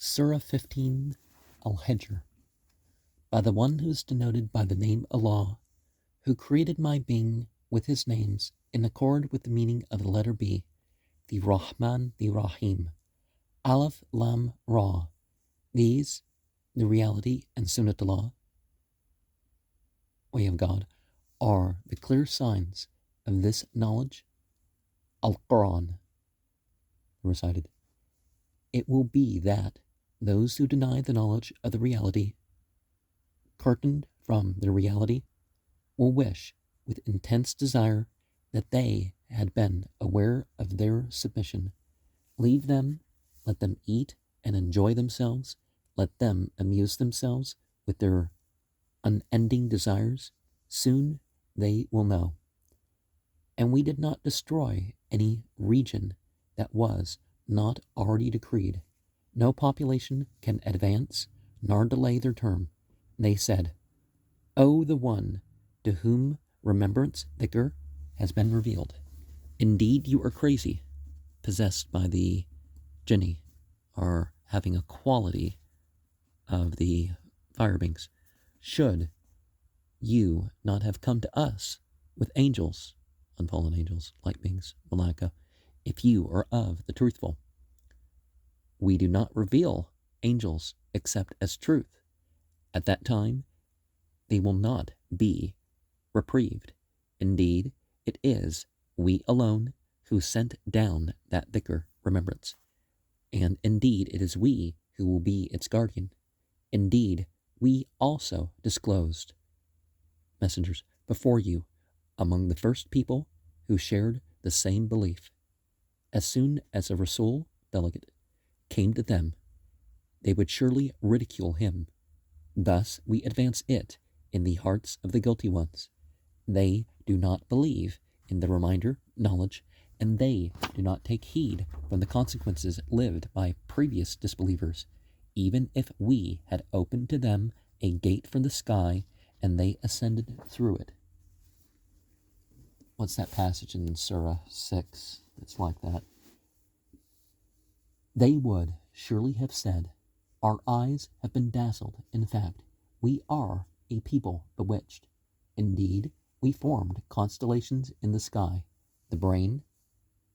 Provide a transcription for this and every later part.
Surah 15, Al-Hijr. By the one who is denoted by the name Allah, who created my being with his names in accord with the meaning of the letter B, the Rahman, the Rahim, Aleph, Lam, Ra. These, the reality and Sunnatullah, way of God, are the clear signs of this knowledge. Al-Quran recited. It will be that those who deny the knowledge of the reality, curtained from the reality, will wish with intense desire that they had been aware of their submission. Leave them, let them eat and enjoy themselves, let them amuse themselves with their unending desires. Soon they will know. And we did not destroy any region that was not already decreed. No population can advance nor delay their term. They said, O the one to whom remembrance, dhikr, has been revealed. Indeed, you are crazy, possessed by the jinni, or having a quality of the fire beings. Should you not have come to us with angels, unfallen angels, light beings, Malaika, if you are of the truthful? We do not reveal angels except as truth. At that time, they will not be reprieved. Indeed, it is we alone who sent down that dhikr, remembrance. And indeed, it is we who will be its guardian. Indeed, we also disclosed messengers before you among the first people who shared the same belief. As soon as a Rasul, delegate, came to them, they would surely ridicule him. Thus we advance it in the hearts of the guilty ones. They do not believe in the reminder, knowledge, and they do not take heed from the consequences lived by previous disbelievers, even if we had opened to them a gate from the sky and they ascended through it. What's that passage in Surah 6 that's like that? They would surely have said, our eyes have been dazzled. In fact, we are a people bewitched. Indeed, we formed constellations in the sky, the brain,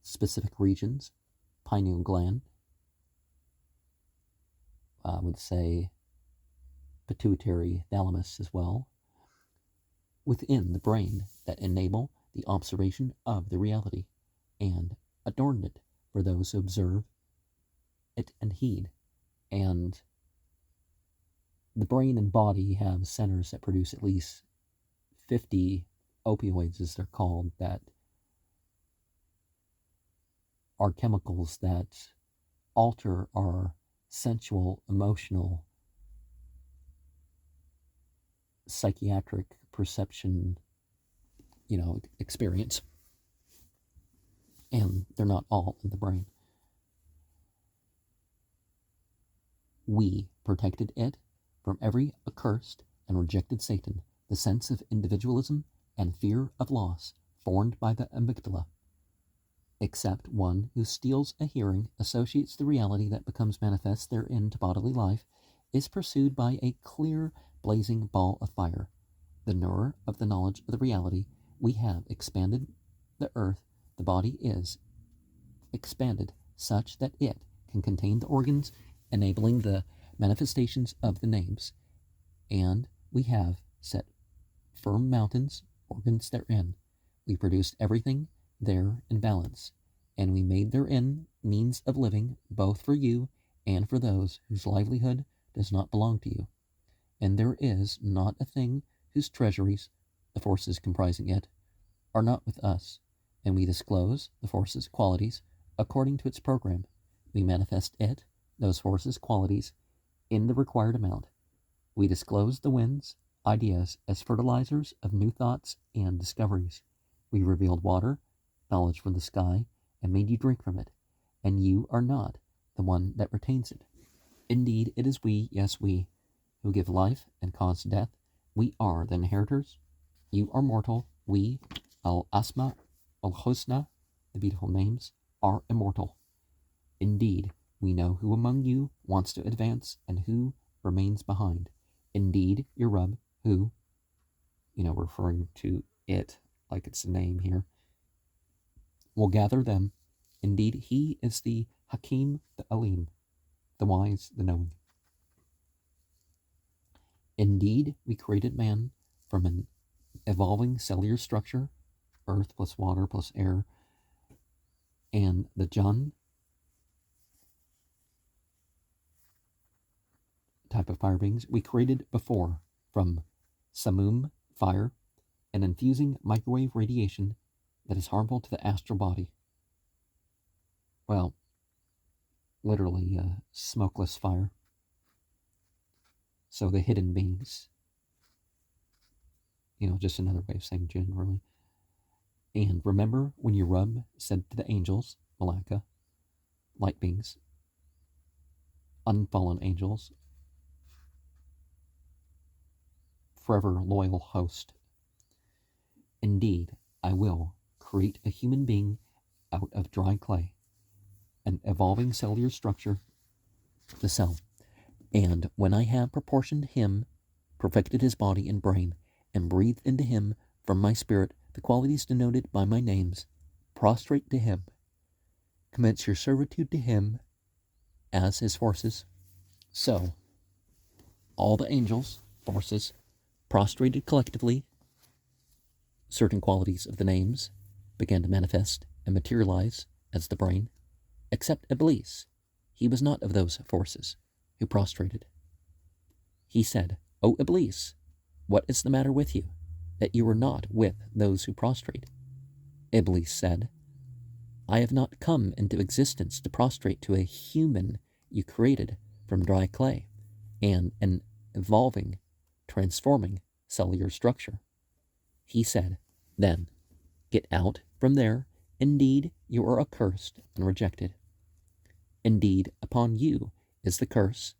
specific regions, pineal gland, I would say pituitary thalamus as well, within the brain that enable the observation of the reality and adorned it for those who observe it and heed. And the brain and body have centers that produce at least 50 opioids, as they're called, that are chemicals that alter our sensual, emotional, psychiatric perception, experience. And they're not all in the brain. We protected it from every accursed and rejected Satan, the sense of individualism and fear of loss formed by the amygdala. Except one who steals a hearing, associates the reality that becomes manifest therein to bodily life, is pursued by a clear, blazing ball of fire. The nur of the knowledge of the reality, we have expanded the earth, the body is expanded such that it can contain the organs, enabling the manifestations of the names, and we have set firm mountains, organs therein. We produced everything there in balance, and we made therein means of living both for you and for those whose livelihood does not belong to you. And there is not a thing whose treasuries, the forces comprising it, are not with us, and we disclose the forces' qualities according to its program. We manifest it, those forces' qualities, in the required amount. We disclose the winds, ideas, as fertilizers of new thoughts and discoveries. We revealed water, knowledge from the sky, and made you drink from it, and you are not the one that retains it. Indeed, it is we, yes we, who give life and cause death. We are the inheritors. You are mortal. We, Al-Asma, Al-Husna, the beautiful names, are immortal. Indeed, We know who among you wants to advance and who remains behind. Indeed, your Rub, who, referring to it like it's a name here, will gather them. Indeed, he is the Hakim, the Alim, the wise, the knowing. Indeed, we created man from an evolving cellular structure, earth plus water plus air, and the Jinn type of fire beings we created before from Samum, fire, and infusing microwave radiation that is harmful to the astral body. Well, literally smokeless fire. So the hidden beings, just another way of saying jinn, really. And remember when your Rub said to the angels, Malaka, light beings, unfallen angels, forever loyal host, indeed, I will create a human being out of dry clay, an evolving cellular structure, the cell. And when I have proportioned him, perfected his body and brain, and breathed into him from my spirit the qualities denoted by my names, prostrate to him, commence your servitude to him as his forces. So, all the angels, forces, prostrated collectively, certain qualities of the names began to manifest and materialize as the brain, except Iblis. He was not of those forces who prostrated. He said, O Iblis, what is the matter with you, that you are not with those who prostrate? Iblis said, I have not come into existence to prostrate to a human you created from dry clay and an evolving, transforming cellular structure. He said, then, get out from there. Indeed, you are accursed and rejected. Indeed, upon you is the curse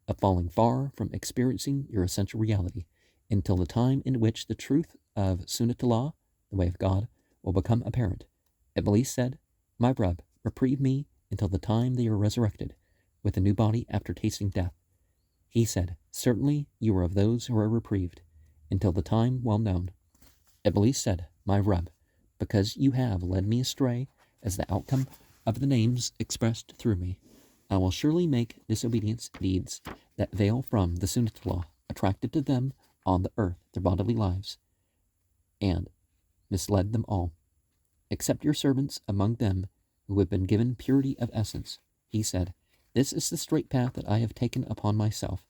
of falling far from experiencing your essential reality until the time in which the truth of Sunnatullah, the way of God, will become apparent. Iblis said, my Rub, reprieve me until the time they are resurrected with a new body after tasting death. He said, certainly you are of those who are reprieved until the time well known. Iblis said, my Rub, because you have led me astray as the outcome of the names expressed through me, I will surely make disobedience deeds that veil from the Sunnatullah attractive to them on the earth their bodily lives, and misled them all, except your servants among them who have been given purity of essence. He said, this is the straight path that I have taken upon myself.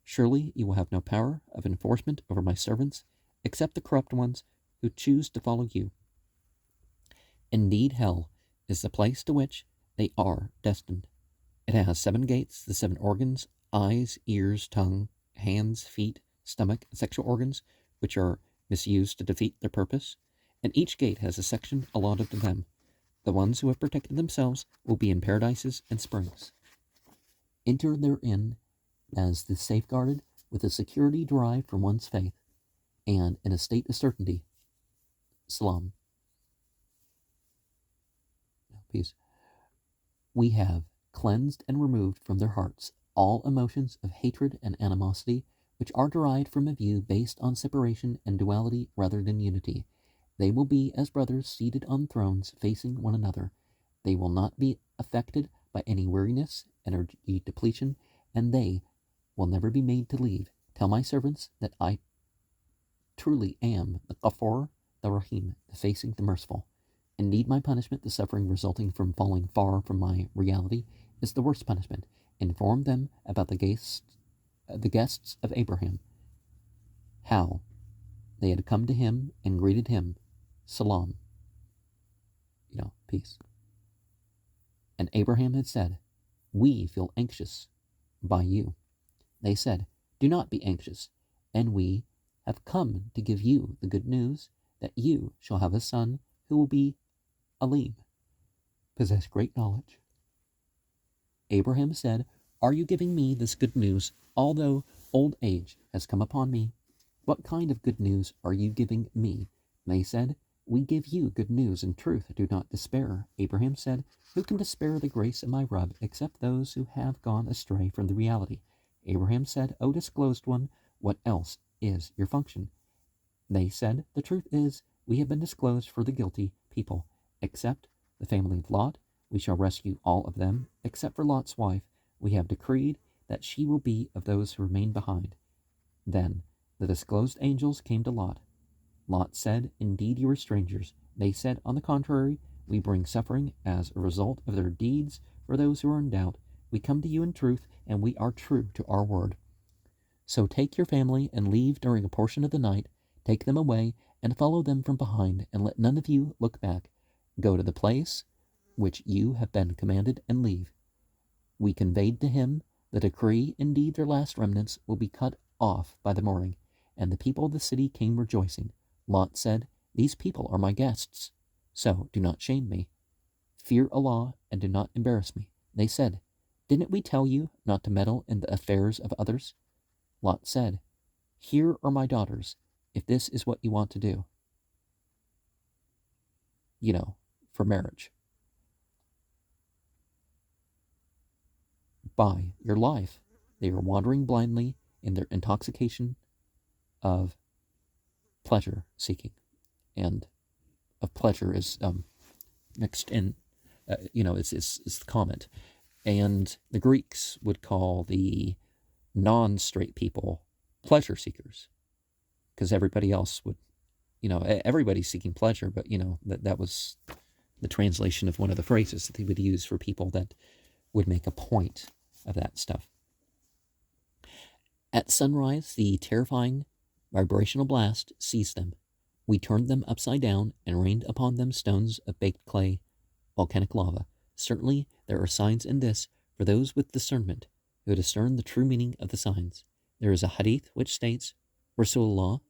Surely you will have no power of enforcement over my servants, except the corrupt ones who choose to follow you. Indeed, hell is the place to which they are destined. It has 7 gates, the 7 organs, eyes, ears, tongue, hands, feet, stomach, and sexual organs, which are misused to defeat their purpose, and each gate has a section allotted to them. The ones who have protected themselves will be in paradises and springs. Enter therein as the safeguarded with a security derived from one's faith, and in a state of certainty. Salam. Peace. We have cleansed and removed from their hearts all emotions of hatred and animosity, which are derived from a view based on separation and duality rather than unity. They will be as brothers seated on thrones facing one another. They will not be affected by any weariness, energy depletion, and they will never be made to leave. Tell my servants that I truly am the Ghafur, the Rahim, the facing, the merciful. Indeed, my punishment, the suffering resulting from falling far from my reality, is the worst punishment. Inform them about the guests of Abraham, how they had come to him and greeted him, Salam, peace. And Abraham had said, we feel anxious by you. They said, do not be anxious, and we have come to give you the good news that you shall have a son who will be Alim, possess great knowledge. Abraham said, are you giving me this good news, although old age has come upon me? What kind of good news are you giving me? They said, We give you good news and truth. Do not despair. Abraham said, Who can despair the grace of my rub except those who have gone astray from the reality? Abraham said, O disclosed one, what else is your function? They said, The truth is, we have been disclosed for the guilty people, except the family of Lot. We shall rescue all of them, except for Lot's wife. We have decreed that she will be of those who remain behind. Then the disclosed angels came to Lot. Lot said, Indeed, you are strangers. They said, On the contrary, we bring suffering as a result of their deeds for those who are in doubt. We come to you in truth, and we are true to our word. So take your family and leave during a portion of the night. Take them away and follow them from behind, and let none of you look back. Go to the place which you have been commanded and leave. We conveyed to him the decree. Indeed, their last remnants will be cut off by the morning. And the people of the city came rejoicing. Lot said, These people are my guests, so do not shame me. Fear Allah and do not embarrass me. They said, Didn't we tell you not to meddle in the affairs of others? Lot said, Here are my daughters, if this is what you want to do. For marriage. By your life, they are wandering blindly in their intoxication of pleasure seeking, and of pleasure is mixed in, is the comment. And the Greeks would call the non-straight people pleasure seekers, because everybody else would, everybody's seeking pleasure, but that was the translation of one of the phrases that they would use for people that would make a point of that stuff. At sunrise, the terrifying vibrational blast seized them. We turned them upside down and rained upon them stones of baked clay, volcanic lava. Certainly there are signs in this for those with discernment who discern the true meaning of the signs. There is a hadith which states, Rasulullah,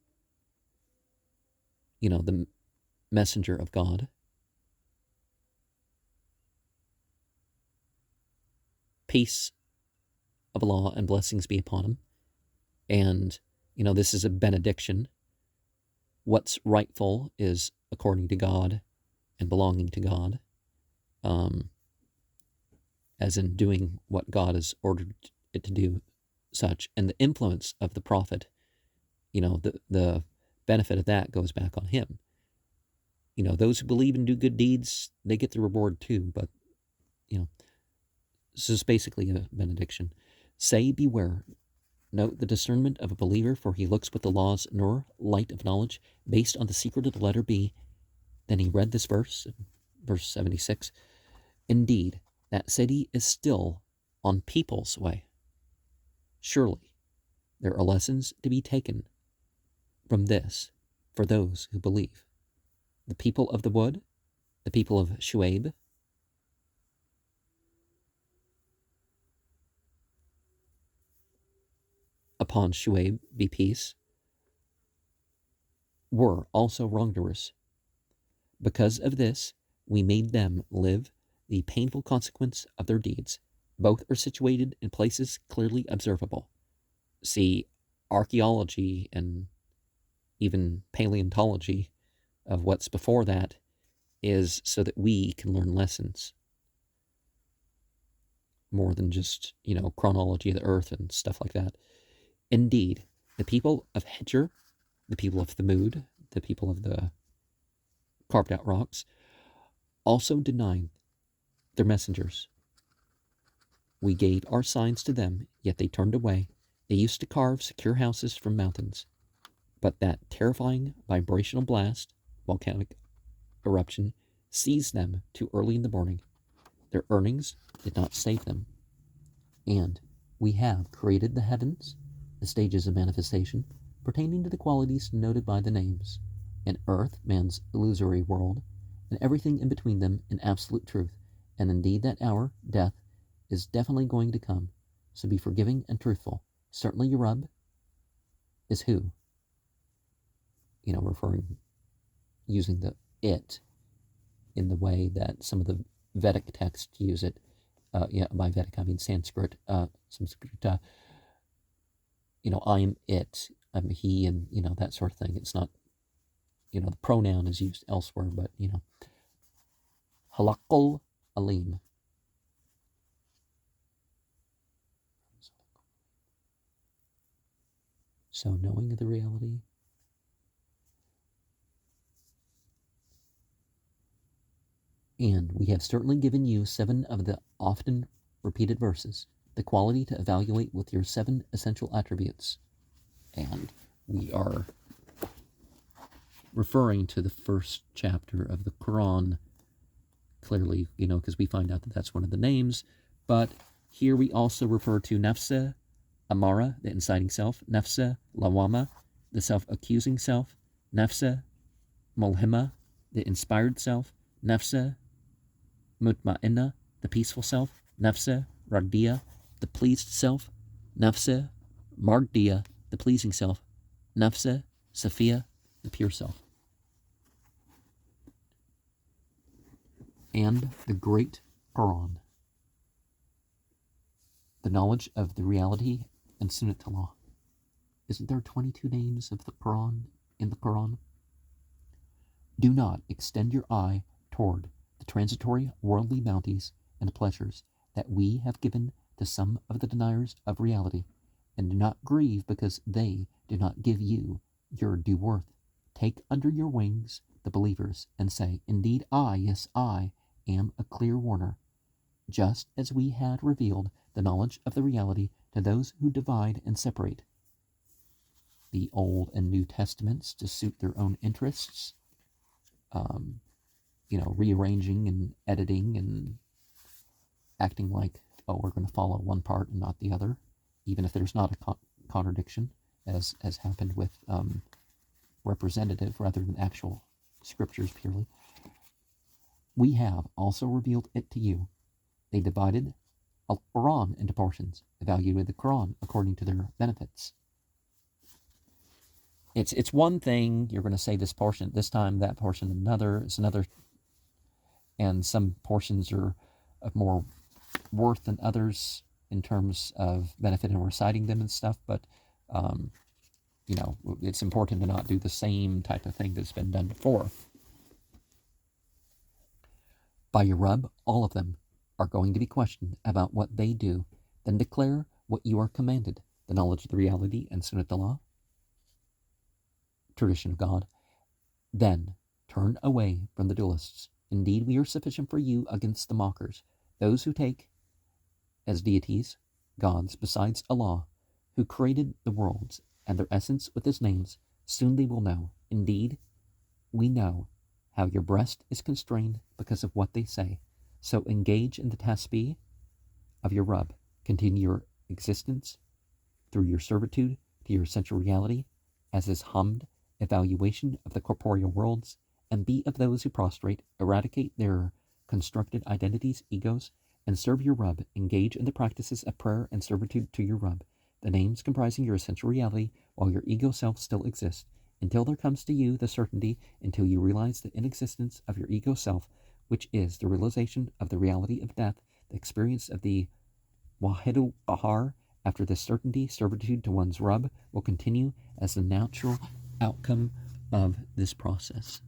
the messenger of God, peace of Allah and blessings be upon him. And, this is a benediction. What's rightful is according to God and belonging to God, as in doing what God has ordered it to do, such. And the influence of the prophet, the benefit of that goes back on him. Those who believe and do good deeds, they get the reward too, but, this is basically a benediction. Say, beware. Note the discernment of a believer, for he looks with the law's nur, light of knowledge, based on the secret of the letter B. Then he read this verse, verse 76. Indeed, that city is still on people's way. Surely, there are lessons to be taken from this for those who believe. The people of the wood, the people of Shuaib, upon Shuaib be peace, were also wrongdoers. Because of this, we made them live the painful consequence of their deeds. Both are situated in places clearly observable. See, archaeology and even paleontology of what's before that is so that we can learn lessons more than just, chronology of the earth and stuff like that. Indeed, the people of Hijr, the people of Thamud, the people of the carved out rocks, also denied their messengers. We gave our signs to them, yet they turned away. They used to carve secure houses from mountains. But that terrifying vibrational blast, volcanic eruption, seized them too early in the morning. Their earnings did not save them. And we have created the heavens, the stages of manifestation, pertaining to the qualities noted by the names, and earth, man's illusory world, and everything in between them in absolute truth. And indeed that hour, death, is definitely going to come. So be forgiving and truthful. Certainly your Rabb is who? Using the it in the way that some of the Vedic texts use it. By Vedic I mean Sanskrit. Samskrita. I am it. I'm he, and that sort of thing. It's not, the pronoun is used elsewhere, but Halakul Alim. So knowing of the reality. And we have certainly given you 7 of the often repeated verses, the quality to evaluate with your 7 essential attributes. And we are referring to the first chapter of the Quran, clearly, because we find out that that's one of the names. But here we also refer to Nafsa Amara, the inciting self, Nafsa Lawama, the self-accusing self, Nafsa Mulhima, the inspired self, Nafsa Mutma'inna, the peaceful self, Nafsa Ragdiya, the pleased self, Nafsa Margdiya, the pleasing self, Nafsa Safiya, the pure self. And the great Quran, the knowledge of the reality and Sunnatullah. Isn't there 22 names of the Quran in the Quran? Do not extend your eye toward the transitory worldly bounties and pleasures that we have given to some of the deniers of reality, and do not grieve because they do not give you your due worth. Take under your wings the believers and say, indeed I, yes I, am a clear warner, just as we had revealed the knowledge of the reality to those who divide and separate the Old and New Testaments to suit their own interests, rearranging and editing and acting like, oh, we're going to follow one part and not the other, even if there's not a contradiction, as happened with representative rather than actual scriptures purely. We have also revealed it to you. They divided Al-Quran into portions, evaluated the Quran according to their benefits. It's one thing, you're going to say this portion this time, that portion another, it's another, and some portions are of more worth than others in terms of benefit in reciting them and stuff, but it's important to not do the same type of thing that's been done before. By your Rabb, all of them are going to be questioned about what they do. Then declare what you are commanded, the knowledge of the reality and Sunnatullah, tradition of God. Then turn away from the dualists. Indeed, we are sufficient for you against the mockers, those who take as deities gods besides Allah, who created the worlds and their essence with his names. Soon they will know. Indeed, we know how your breast is constrained because of what they say. So engage in the tasbih of your Rabb. Continue your existence through your servitude to your essential reality, as is hamd, evaluation of the corporeal worlds, and be of those who prostrate, eradicate their constructed identities, egos, and serve your Rabb. Engage in the practices of prayer and servitude to your Rabb, the names comprising your essential reality, while your ego self still exists, until there comes to you the certainty, until you realize the inexistence of your ego self, which is the realization of the reality of death, the experience of the Wahidul Qahar. After this certainty, servitude to one's Rabb will continue as the natural outcome of this process.